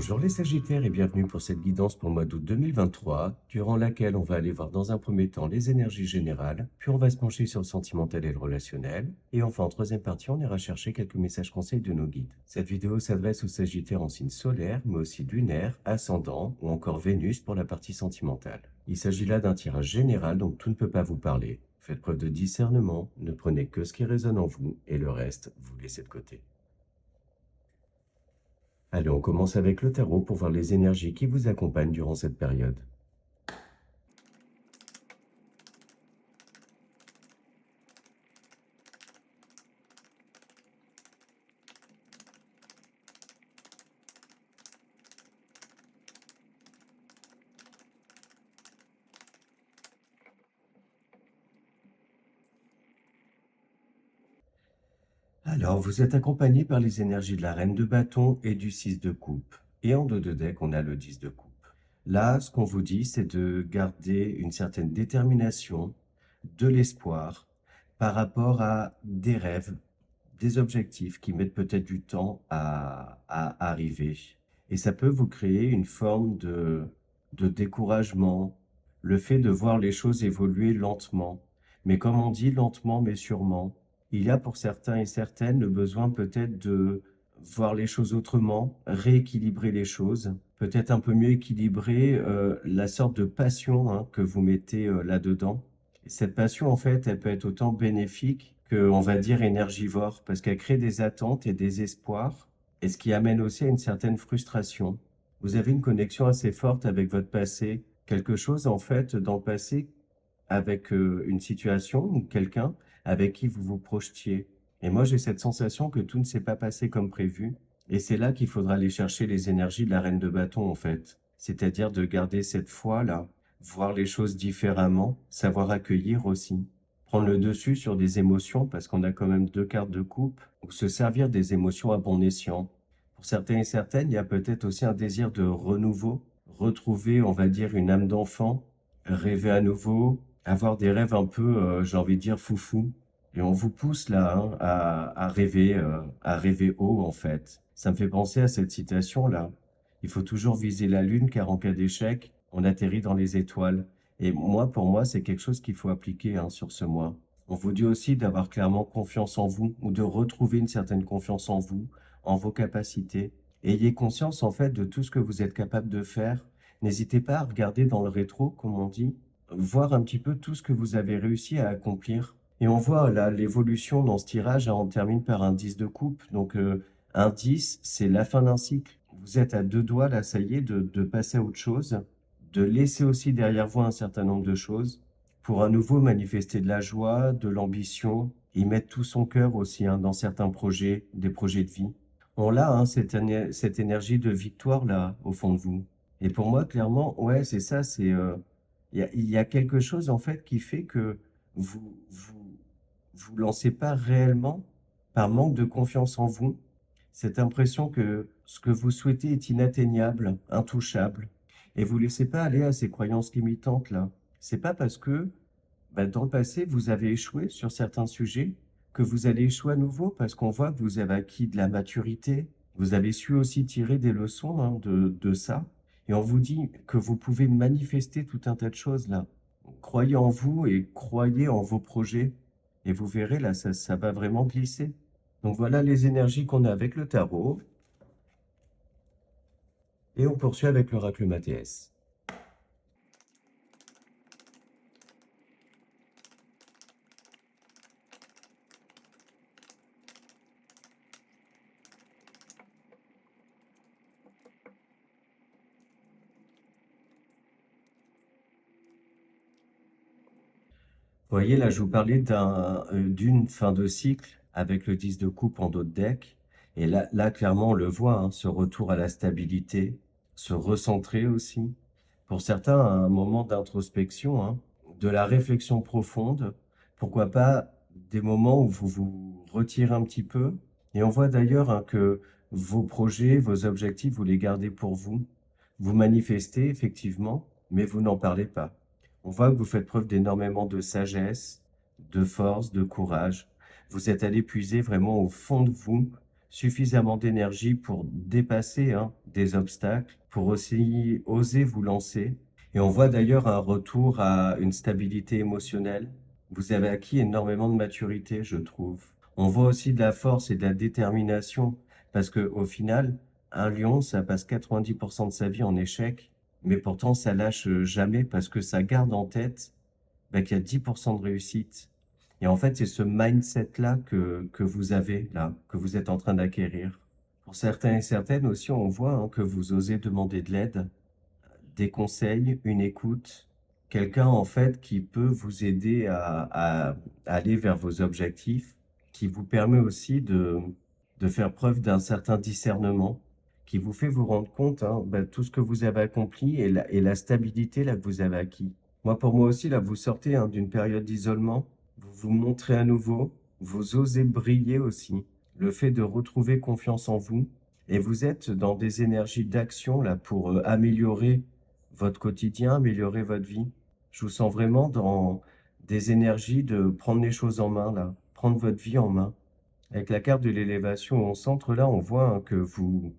Bonjour les Sagittaires et bienvenue pour cette guidance pour le mois d'août 2023, durant laquelle on va aller voir dans un premier temps les énergies générales, puis on va se pencher sur le sentimental et le relationnel, et enfin en troisième partie on ira chercher quelques messages conseils de nos guides. Cette vidéo s'adresse aux Sagittaires en signe solaire, mais aussi lunaire, ascendant ou encore Vénus pour la partie sentimentale. Il s'agit là d'un tirage général, donc tout ne peut pas vous parler. Faites preuve de discernement, ne prenez que ce qui résonne en vous, et le reste, vous laissez de côté. Allez, on commence avec le tarot pour voir les énergies qui vous accompagnent durant cette période. Alors, vous êtes accompagné par les énergies de la reine de bâton et du 6 de coupe. Et en dos de deck, on a le 10 de coupe. Là, ce qu'on vous dit, c'est de garder une certaine détermination, de l'espoir par rapport à des rêves, des objectifs qui mettent peut-être du temps à arriver. Et ça peut vous créer une forme de découragement, le fait de voir les choses évoluer lentement. Mais comme on dit, lentement mais sûrement. Il y a pour certains et certaines le besoin peut-être de voir les choses autrement, rééquilibrer les choses, peut-être un peu mieux équilibrer la sorte de passion que vous mettez là-dedans. Et cette passion, en fait, elle peut être autant bénéfique que, on va dire, énergivore, parce qu'elle crée des attentes et des espoirs, et ce qui amène aussi à une certaine frustration. Vous avez une connexion assez forte avec votre passé, quelque chose, en fait, dans le passé, avec une situation ou quelqu'un avec qui vous vous projetiez. Et moi, j'ai cette sensation que tout ne s'est pas passé comme prévu. Et c'est là qu'il faudra aller chercher les énergies de la reine de bâton, en fait. C'est-à-dire de garder cette foi-là, voir les choses différemment, savoir accueillir aussi. Prendre le dessus sur des émotions, parce qu'on a quand même deux cartes de coupe, ou se servir des émotions à bon escient. Pour certains et certaines, il y a peut-être aussi un désir de renouveau, retrouver, on va dire, une âme d'enfant, rêver à nouveau, avoir des rêves un peu, j'ai envie de dire, foufou. Et on vous pousse là à rêver haut en fait. Ça me fait penser à cette citation-là. Il faut toujours viser la lune car en cas d'échec, on atterrit dans les étoiles. Et moi, pour moi, c'est quelque chose qu'il faut appliquer sur ce mois. On vous dit aussi d'avoir clairement confiance en vous ou de retrouver une certaine confiance en vous, en vos capacités. Ayez conscience en fait de tout ce que vous êtes capable de faire. N'hésitez pas à regarder dans le rétro, comme on dit, voir un petit peu tout ce que vous avez réussi à accomplir. Et on voit là l'évolution dans ce tirage, on termine par un 10 de coupe. Donc un 10, c'est la fin d'un cycle. Vous êtes à deux doigts là, ça y est, de passer à autre chose, de laisser aussi derrière vous un certain nombre de choses, pour à nouveau manifester de la joie, de l'ambition, y mettre tout son cœur aussi dans certains projets, des projets de vie. On l'a, cette énergie de victoire là, au fond de vous. Et pour moi, clairement, ouais, c'est ça, c'est il y a quelque chose en fait qui fait que vous vous lancez pas réellement par manque de confiance en vous. Cette impression que ce que vous souhaitez est inatteignable, intouchable, et vous laissez pas aller à ces croyances limitantes là. C'est pas parce que dans le passé vous avez échoué sur certains sujets que vous allez échouer à nouveau parce qu'on voit que vous avez acquis de la maturité. Vous avez su aussi tirer des leçons de ça. Et on vous dit que vous pouvez manifester tout un tas de choses là. Croyez en vous et croyez en vos projets. Et vous verrez là, ça va vraiment glisser. Donc voilà les énergies qu'on a avec le tarot. Et on poursuit avec l'oracle Mathéès. Vous voyez, là, je vous parlais d'une fin de cycle avec le 10 de coupe en dos de deck. Et là, clairement, on le voit, ce retour à la stabilité, se recentrer aussi. Pour certains, un moment d'introspection, de la réflexion profonde. Pourquoi pas des moments où vous vous retirez un petit peu. Et on voit d'ailleurs que vos projets, vos objectifs, vous les gardez pour vous. Vous manifestez, effectivement, mais vous n'en parlez pas. On voit que vous faites preuve d'énormément de sagesse, de force, de courage. Vous êtes allé puiser vraiment au fond de vous suffisamment d'énergie pour dépasser hein, des obstacles, pour aussi oser vous lancer. Et on voit d'ailleurs un retour à une stabilité émotionnelle. Vous avez acquis énormément de maturité, je trouve. On voit aussi de la force et de la détermination, parce que au final, un lion, ça passe 90% de sa vie en échec, mais pourtant ça lâche jamais parce que ça garde en tête qu'il y a 10% de réussite. Et en fait, c'est ce mindset-là que vous avez là, que vous êtes en train d'acquérir. Pour certains et certaines aussi, on voit hein, que vous osez demander de l'aide, des conseils, une écoute, quelqu'un en fait qui peut vous aider à aller vers vos objectifs, qui vous permet aussi de faire preuve d'un certain discernement, qui vous fait vous rendre compte hein, tout ce que vous avez accompli et la stabilité là que vous avez acquis. Moi, pour moi aussi, là, vous sortez hein, d'une période d'isolement, vous vous montrez à nouveau, vous osez briller aussi. Le fait de retrouver confiance en vous, et vous êtes dans des énergies d'action là pour améliorer votre quotidien, améliorer votre vie. Je vous sens vraiment dans des énergies de prendre les choses en main là, prendre votre vie en main. Avec la carte de l'élévation au centre là, on voit hein, que vous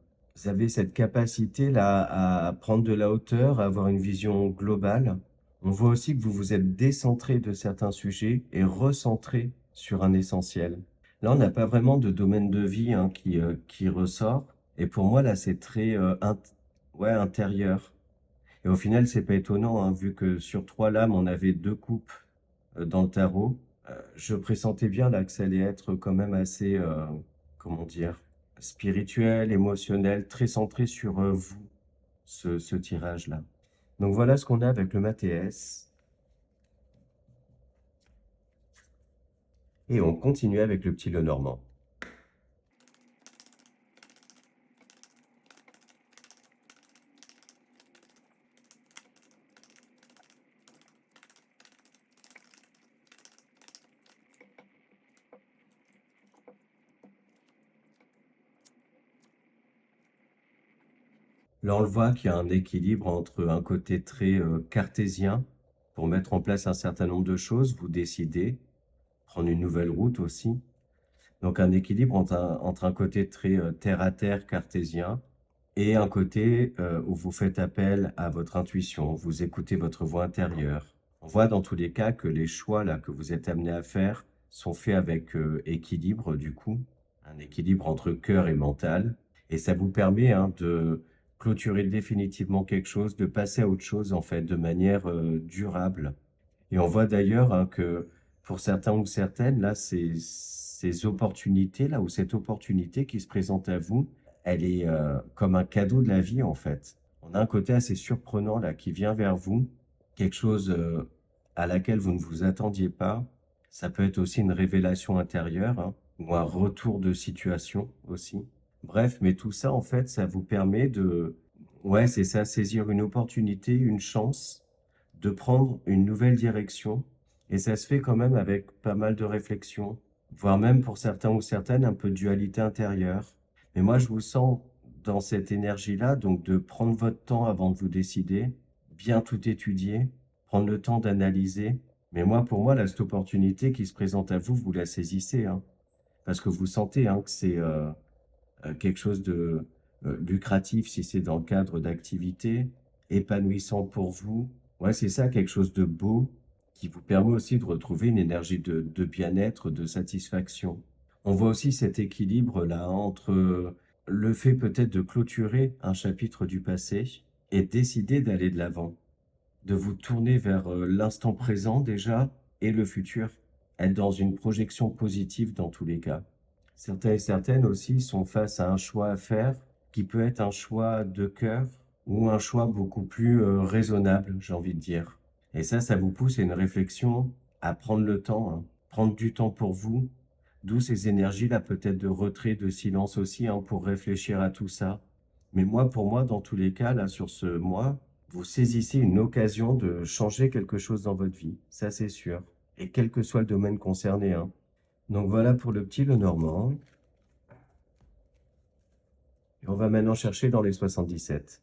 avez cette capacité là à prendre de la hauteur, à avoir une vision globale. On voit aussi que vous vous êtes décentré de certains sujets et recentré sur un essentiel. Là, on n'a pas vraiment de domaine de vie hein, qui ressort. Et pour moi, là, c'est très ouais, intérieur. Et au final, c'est pas étonnant, hein, vu que sur 3 lames, on avait 2 coupes dans le tarot. Je pressentais bien là que ça allait être quand même assez, comment dire, spirituel, émotionnel, très centré sur vous, ce tirage-là. Donc voilà ce qu'on a avec le Mathéès. Et on continue avec le petit Lenormand. Là, on le voit qu'il y a un équilibre entre un côté très cartésien pour mettre en place un certain nombre de choses, vous décidez, prendre une nouvelle route aussi. Donc un équilibre entre un côté très terre-à-terre cartésien et un côté où vous faites appel à votre intuition, vous écoutez votre voix intérieure. On voit dans tous les cas que les choix là que vous êtes amené à faire sont faits avec équilibre du coup, un équilibre entre cœur et mental, et ça vous permet hein, de clôturer définitivement quelque chose, de passer à autre chose en fait de manière durable. Et on voit d'ailleurs hein, que pour certains ou certaines, là, ces opportunités, là, ou cette opportunité qui se présente à vous, elle est comme un cadeau de la vie, en fait. On a un côté assez surprenant, là, qui vient vers vous, quelque chose à laquelle vous ne vous attendiez pas. Ça peut être aussi une révélation intérieure, hein, ou un retour de situation aussi. Bref, mais tout ça, en fait, ça vous permet de, ouais, c'est ça, saisir une opportunité, une chance de prendre une nouvelle direction. Et ça se fait quand même avec pas mal de réflexion, voire même pour certains ou certaines un peu de dualité intérieure. Mais moi, je vous sens dans cette énergie-là, donc de prendre votre temps avant de vous décider, bien tout étudier, prendre le temps d'analyser. Mais moi, pour moi, là, cette opportunité qui se présente à vous, vous la saisissez, hein, parce que vous sentez hein, que c'est quelque chose de lucratif si c'est dans le cadre d'activités, épanouissant pour vous. Ouais, c'est ça, quelque chose de beau qui vous permet aussi de retrouver une énergie de bien-être, de satisfaction. On voit aussi cet équilibre-là entre le fait peut-être de clôturer un chapitre du passé et décider d'aller de l'avant, de vous tourner vers l'instant présent déjà et le futur, être dans une projection positive dans tous les cas. Certains et certaines aussi sont face à un choix à faire qui peut être un choix de cœur ou un choix beaucoup plus raisonnable, j'ai envie de dire. Et ça vous pousse à une réflexion, à prendre le temps, hein, prendre du temps pour vous, d'où ces énergies-là peut-être de retrait, de silence aussi, hein, pour réfléchir à tout ça. Mais moi, pour moi, dans tous les cas, là, sur ce mois, vous saisissez une occasion de changer quelque chose dans votre vie, ça c'est sûr. Et quel que soit le domaine concerné, hein. Donc voilà pour le petit Lenormand. Et on va maintenant chercher dans les 77.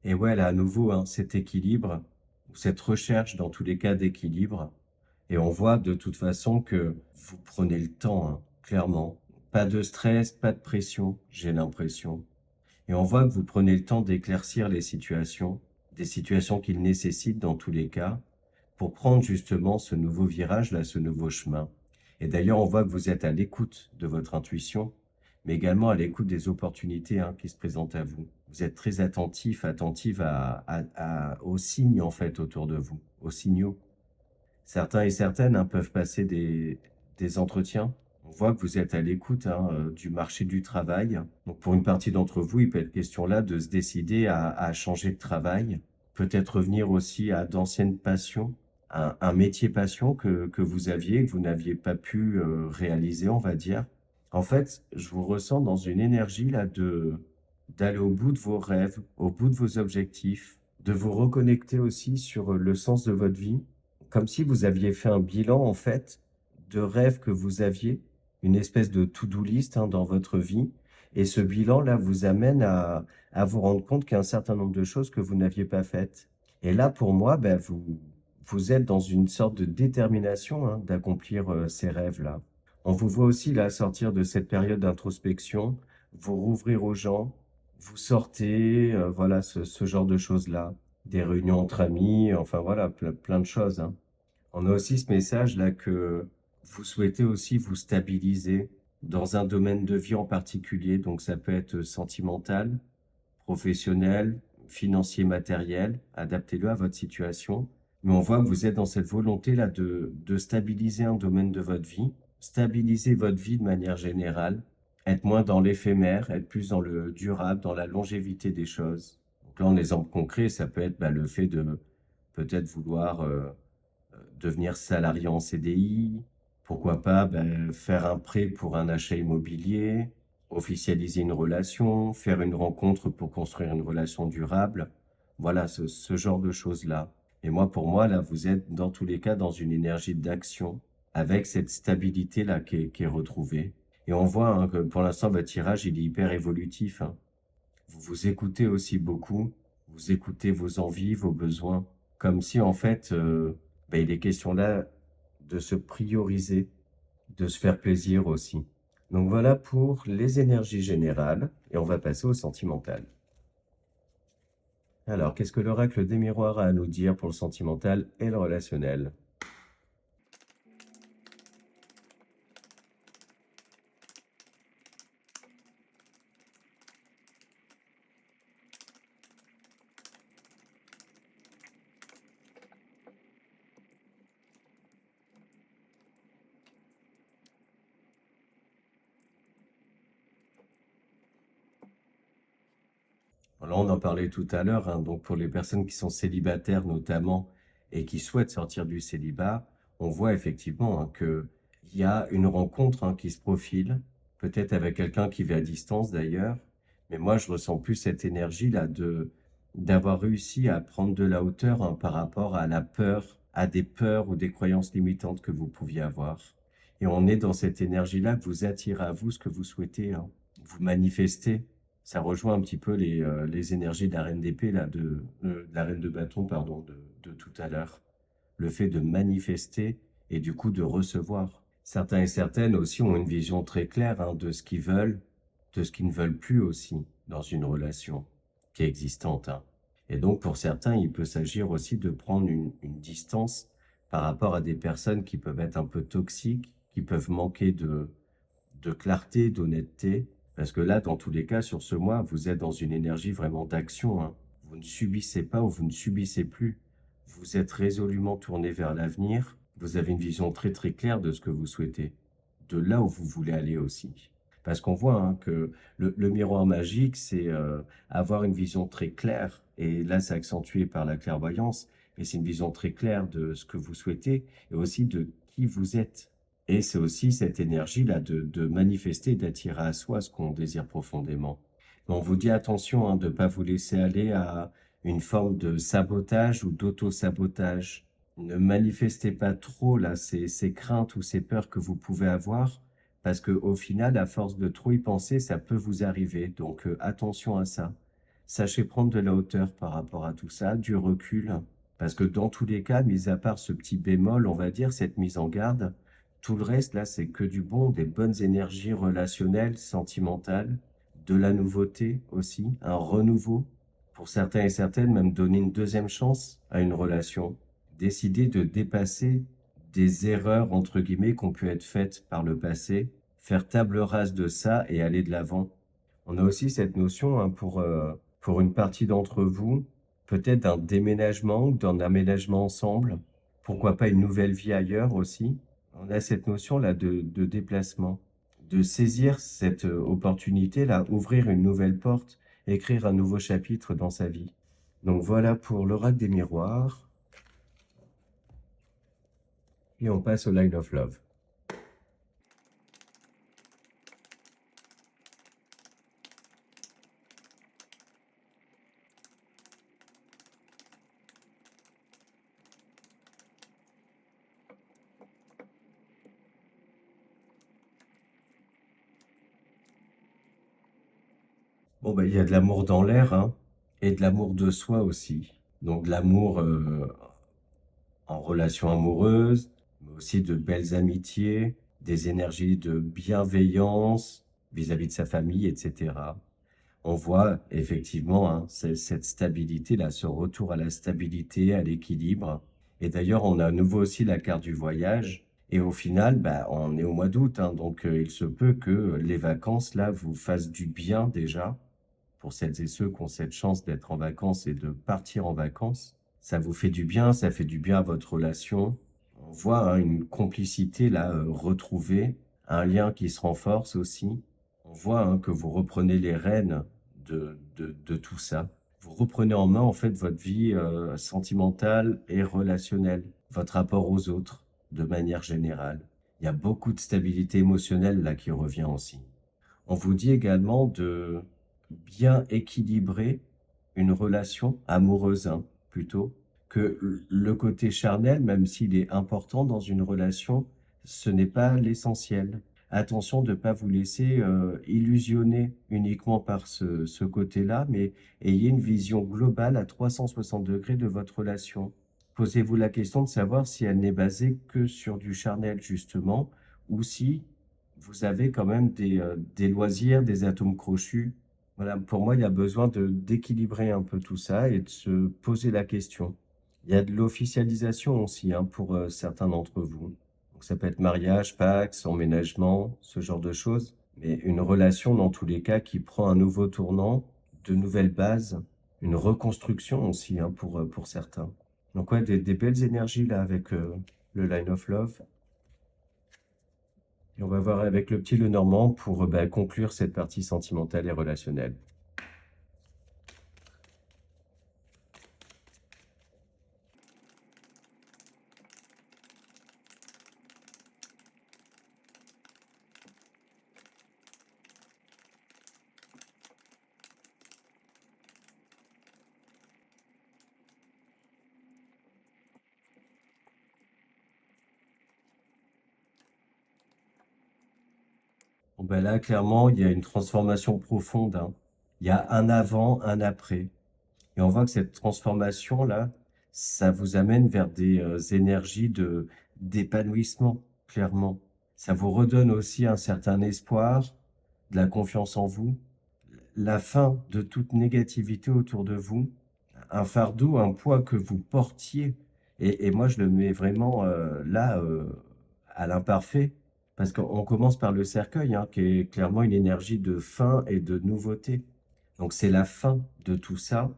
Et ouais, là, à nouveau, hein, cet équilibre, cette recherche dans tous les cas d'équilibre. Et on voit de toute façon que vous prenez le temps, hein, clairement. Pas de stress, pas de pression, j'ai l'impression. Et on voit que vous prenez le temps d'éclaircir les situations, des situations qu'il nécessite dans tous les cas, pour prendre justement ce nouveau virage, là, ce nouveau chemin. Et d'ailleurs, on voit que vous êtes à l'écoute de votre intuition, mais également à l'écoute des opportunités, hein, qui se présentent à vous. Vous êtes très attentif, attentive aux signes, en fait, autour de vous, aux signaux. Certains et certaines, hein, peuvent passer des entretiens. On voit que vous êtes à l'écoute, hein, du marché du travail. Donc pour une partie d'entre vous, il peut être question là de se décider à changer de travail, peut-être revenir aussi à d'anciennes passions, un métier passion que vous aviez, que vous n'aviez pas pu réaliser, on va dire. En fait, je vous ressens dans une énergie là d'aller au bout de vos rêves, au bout de vos objectifs, de vous reconnecter aussi sur le sens de votre vie, comme si vous aviez fait un bilan, en fait, de rêves que vous aviez, une espèce de to-do list, hein, dans votre vie. Et ce bilan-là vous amène à vous rendre compte qu'il y a un certain nombre de choses que vous n'aviez pas faites. Et là, pour moi, ben, vous êtes dans une sorte de détermination, hein, d'accomplir ces rêves-là. On vous voit aussi là sortir de cette période d'introspection, vous rouvrir aux gens, vous sortez, voilà, ce genre de choses-là, des réunions entre amis, enfin voilà, plein de choses, hein. On a aussi ce message-là que vous souhaitez aussi vous stabiliser dans un domaine de vie en particulier, donc ça peut être sentimental, professionnel, financier, matériel, adaptez-le à votre situation. Mais on voit que vous êtes dans cette volonté-là de stabiliser un domaine de votre vie, stabiliser votre vie de manière générale, être moins dans l'éphémère, être plus dans le durable, dans la longévité des choses. Donc là, un exemple concret, ça peut être bah, le fait de peut-être vouloir devenir salarié en CDI, pourquoi pas ben, faire un prêt pour un achat immobilier, officialiser une relation, faire une rencontre pour construire une relation durable. Voilà, ce genre de choses-là. Et moi, pour moi, là, vous êtes dans tous les cas dans une énergie d'action avec cette stabilité-là qui est retrouvée. Et on voit hein, que pour l'instant, votre tirage, il est hyper évolutif, hein. Vous vous écoutez aussi beaucoup, vous écoutez vos envies, vos besoins, comme si en fait, ben, il est question là de se prioriser, de se faire plaisir aussi. Donc voilà pour les énergies générales, et on va passer au sentimental. Alors, qu'est-ce que l'oracle des miroirs a à nous dire pour le sentimental et le relationnel? Là, on en parlait tout à l'heure, hein, donc pour les personnes qui sont célibataires notamment et qui souhaitent sortir du célibat, on voit effectivement hein, que il y a une rencontre hein, qui se profile, peut-être avec quelqu'un qui vit à distance d'ailleurs, mais moi je ressens plus cette énergie là de d'avoir réussi à prendre de la hauteur hein, par rapport à la peur, à des peurs ou des croyances limitantes que vous pouviez avoir. Et on est dans cette énergie-là que vous attirez à vous ce que vous souhaitez, hein. Vous manifestez. Ça rejoint un petit peu les énergies de la reine d'épée, là, de la reine de bâton, pardon, de tout à l'heure. Le fait de manifester et du coup de recevoir. Certains et certaines aussi ont une vision très claire hein, de ce qu'ils veulent, de ce qu'ils ne veulent plus aussi dans une relation qui est existante, hein. Et donc pour certains, il peut s'agir aussi de prendre une distance par rapport à des personnes qui peuvent être un peu toxiques, qui peuvent manquer de clarté, d'honnêteté, parce que là, dans tous les cas, sur ce mois, vous êtes dans une énergie vraiment d'action, hein. Vous ne subissez pas ou vous ne subissez plus. Vous êtes résolument tourné vers l'avenir. Vous avez une vision très très claire de ce que vous souhaitez, de là où vous voulez aller aussi. Parce qu'on voit hein, que le miroir magique, c'est avoir une vision très claire. Et là, c'est accentué par la clairvoyance, mais c'est une vision très claire de ce que vous souhaitez et aussi de qui vous êtes. Et c'est aussi cette énergie-là de manifester, d'attirer à soi ce qu'on désire profondément. Mais on vous dit attention hein, de ne pas vous laisser aller à une forme de sabotage ou d'auto-sabotage. Ne manifestez pas trop là ces craintes ou ces peurs que vous pouvez avoir, parce que au final, à force de trop y penser, ça peut vous arriver. Donc attention à ça. Sachez prendre de la hauteur par rapport à tout ça, du recul, parce que dans tous les cas, mis à part ce petit bémol, on va dire, cette mise en garde, tout le reste, là, c'est que du bon, des bonnes énergies relationnelles, sentimentales, de la nouveauté aussi, un renouveau. Pour certains et certaines, même donner une deuxième chance à une relation. Décider de dépasser des erreurs, entre guillemets, qui ont pu être faites par le passé, faire table rase de ça et aller de l'avant. On a aussi cette notion, hein, pour une partie d'entre vous, peut-être d'un déménagement ou d'un aménagement ensemble. Pourquoi pas une nouvelle vie ailleurs aussi. On a cette notion-là de déplacement, de saisir cette opportunité-là, ouvrir une nouvelle porte, écrire un nouveau chapitre dans sa vie. Donc voilà pour l'oracle des miroirs. Et on passe au Line of Love. Bon, ben, il y a de l'amour dans l'air, hein, et de l'amour de soi aussi. Donc de l'amour en relation amoureuse, mais aussi de belles amitiés, des énergies de bienveillance vis-à-vis de sa famille, etc. On voit effectivement, hein, cette stabilité-là, ce retour à la stabilité, à l'équilibre. Et d'ailleurs, on a à nouveau aussi la carte du voyage. Et au final, bah, on est au mois d'août, hein, donc il se peut que les vacances, là, vous fassent du bien déjà, pour celles et ceux qui ont cette chance d'être en vacances et de partir en vacances. Ça vous fait du bien, ça fait du bien à votre relation. On voit, hein, une complicité là retrouvée, un lien qui se renforce aussi. On voit, hein, que vous reprenez les rênes de tout ça. Vous reprenez en main en fait votre vie sentimentale et relationnelle, votre rapport aux autres de manière générale. Il y a beaucoup de stabilité émotionnelle là qui revient aussi. On vous dit également de bien équilibrer une relation amoureuse, hein, plutôt, que le côté charnel, même s'il est important dans une relation, ce n'est pas l'essentiel. Attention de ne pas vous laisser illusionner uniquement par ce côté-là, mais ayez une vision globale à 360 degrés de votre relation. Posez-vous la question de savoir si elle n'est basée que sur du charnel, justement, ou si vous avez quand même des loisirs, des atomes crochus. Voilà, pour moi, il y a besoin d'équilibrer un peu tout ça et de se poser la question. Il y a de l'officialisation aussi, hein, pour certains d'entre vous. Donc, ça peut être mariage, pax, emménagement, ce genre de choses. Mais une relation, dans tous les cas, qui prend un nouveau tournant, de nouvelles bases, une reconstruction aussi, hein, pour certains. Donc, ouais, des belles énergies là avec le Line of Love. Et on va voir avec le petit Lenormand pour bah, conclure cette partie sentimentale et relationnelle. Bon, ben là, clairement, il y a une transformation profonde, hein. Il y a un avant, un après. Et on voit que cette transformation-là, ça vous amène vers des énergies d'épanouissement, clairement. Ça vous redonne aussi un certain espoir, de la confiance en vous, la fin de toute négativité autour de vous, un fardeau, un poids que vous portiez. Et moi, je le mets vraiment là, à l'imparfait, parce qu'on commence par le cercueil, hein, qui est clairement une énergie de fin et de nouveauté. Donc c'est la fin de tout ça.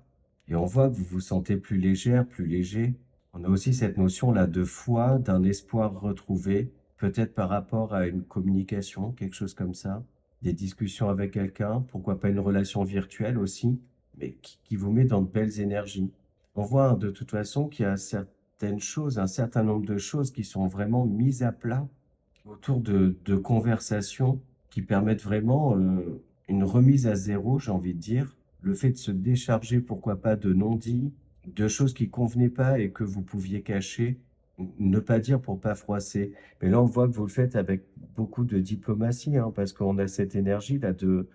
Et on voit que vous vous sentez plus légère, plus léger. On a aussi cette notion-là de foi, d'un espoir retrouvé, peut-être par rapport à une communication, quelque chose comme ça, des discussions avec quelqu'un, pourquoi pas une relation virtuelle aussi, mais qui vous met dans de belles énergies. On voit, hein, de toute façon qu'il y a certaines choses, un certain nombre de choses qui sont vraiment mises à plat autour de conversations qui permettent vraiment une remise à zéro, j'ai envie de dire. Le fait de se décharger, pourquoi pas, de non-dits, de choses qui convenaient pas et que vous pouviez cacher, ne pas dire pour pas froisser. Mais là, on voit que vous le faites avec beaucoup de diplomatie, hein, parce qu'on a cette énergie là de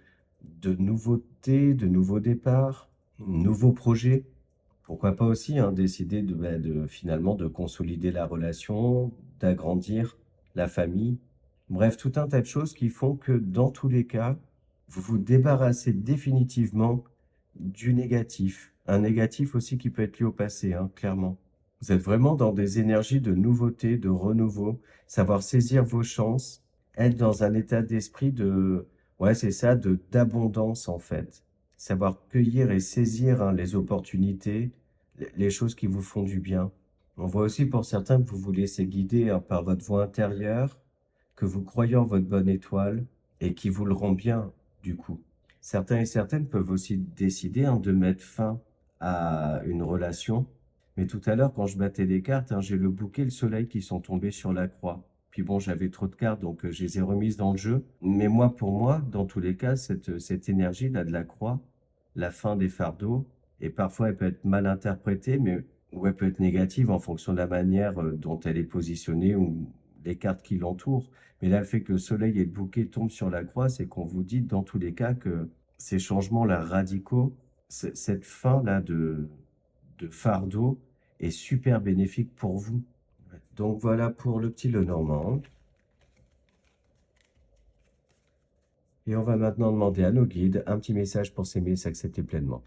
nouveauté, de nouveau départ. Nouveau projet, pourquoi pas aussi hein, décider finalement de consolider la relation, d'agrandir la famille. Bref, tout un tas de choses qui font que dans tous les cas, vous vous débarrassez définitivement du négatif. Un négatif aussi qui peut être lié au passé, hein, clairement. Vous êtes vraiment dans des énergies de nouveauté, de renouveau, savoir saisir vos chances, être dans un état d'esprit ouais, c'est ça, d'abondance en fait. Savoir cueillir et saisir hein, les opportunités, les choses qui vous font du bien. On voit aussi pour certains que vous vous laissez guider hein, par votre voix intérieure, que vous croyez en votre bonne étoile et qui vous le rend bien du coup. Certains et certaines peuvent aussi décider hein, de mettre fin à une relation. Mais tout à l'heure, quand je battais les cartes, hein, j'ai le bouquet et le soleil qui sont tombés sur la croix. Puis bon, j'avais trop de cartes, donc je les ai remises dans le jeu. Mais moi, pour moi, dans tous les cas, cette énergie-là de la croix, la fin des fardeaux, et parfois elle peut être mal interprétée, mais ou elle peut être négative en fonction de la manière dont elle est positionnée ou les cartes qui l'entourent. Mais là, le fait que le soleil et le bouquet tombent sur la croix, c'est qu'on vous dit dans tous les cas que ces changements-là radicaux, cette fin-là de fardeau est super bénéfique pour vous. Donc voilà pour le petit Lenormand. Et on va maintenant demander à nos guides un petit message pour s'aimer et s'accepter pleinement.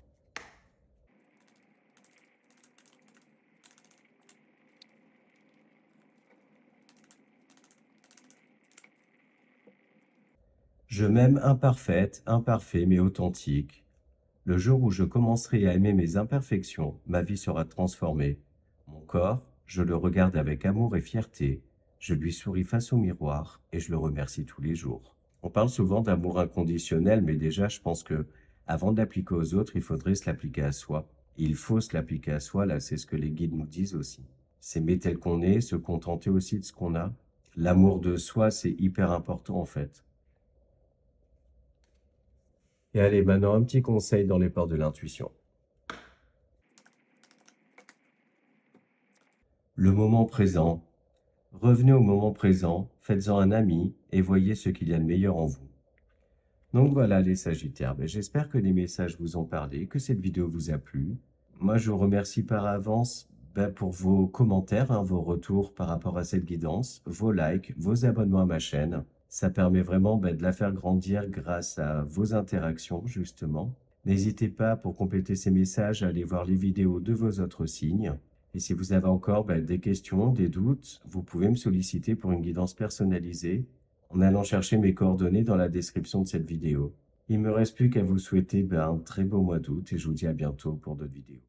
Je m'aime imparfaite, imparfait mais authentique. Le jour où je commencerai à aimer mes imperfections, ma vie sera transformée. Mon corps, je le regarde avec amour et fierté. Je lui souris face au miroir et je le remercie tous les jours. On parle souvent d'amour inconditionnel, mais déjà, je pense que avant de l'appliquer aux autres, il faudrait se l'appliquer à soi. Il faut se l'appliquer à soi, là, c'est ce que les guides nous disent aussi. S'aimer tel qu'on est, se contenter aussi de ce qu'on a. L'amour de soi, c'est hyper important en fait. Et allez, maintenant, un petit conseil dans les portes de l'intuition. Le moment présent. Revenez au moment présent, faites-en un ami et voyez ce qu'il y a de meilleur en vous. Donc voilà les Sagittaires, j'espère que les messages vous ont parlé, que cette vidéo vous a plu. Moi je vous remercie par avance pour vos commentaires, hein, vos retours par rapport à cette guidance, vos likes, vos abonnements à ma chaîne. Ça permet vraiment de la faire grandir grâce à vos interactions justement. N'hésitez pas pour compléter ces messages à aller voir les vidéos de vos autres signes. Et si vous avez encore des questions, des doutes, vous pouvez me solliciter pour une guidance personnalisée en allant chercher mes coordonnées dans la description de cette vidéo. Il me reste plus qu'à vous souhaiter un très beau mois d'août et je vous dis à bientôt pour d'autres vidéos.